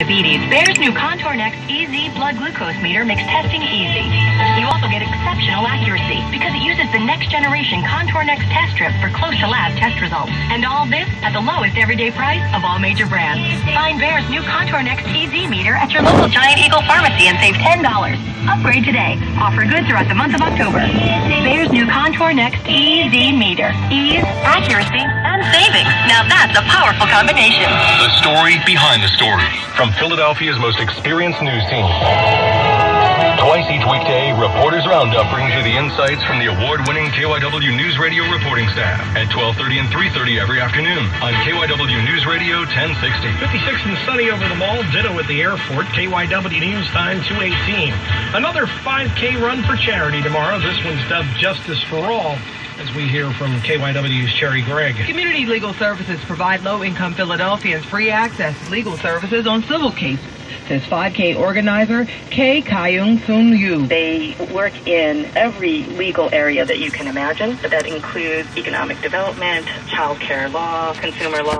Diabetes. Bayer's new Contour Next EZ blood glucose meter makes testing easy. You also get exceptional accuracy because it uses the next generation Contour Next test strip for close to lab test results. And all this at the lowest everyday price of all major brands. Find Bayer's new Contour Next EZ meter at your local Giant Eagle pharmacy and save $10. Upgrade today. Offer good throughout the month of October. Bayer's new Contour Next EZ meter. Ease, accuracy, and savings. Now that's a powerful combination. The story behind the story from Philadelphia's most experienced news team. Twice each weekday, Reporters Roundup brings you the insights from the award-winning KYW News Radio reporting staff at 12:30 and 3:30 every afternoon on KYW News Radio 1060. 56 and sunny over the mall, ditto at the airport. KYW News Time 2:18. Another 5K run for charity tomorrow. This one's dubbed Justice for All, as we hear from KYW's Cherry Gregg. Community Legal Services provide low-income Philadelphians free access to legal services on civil cases, says 5K organizer Kay Kyung Sun Yu. They work in every legal area that you can imagine. That includes economic development, child care law, consumer law.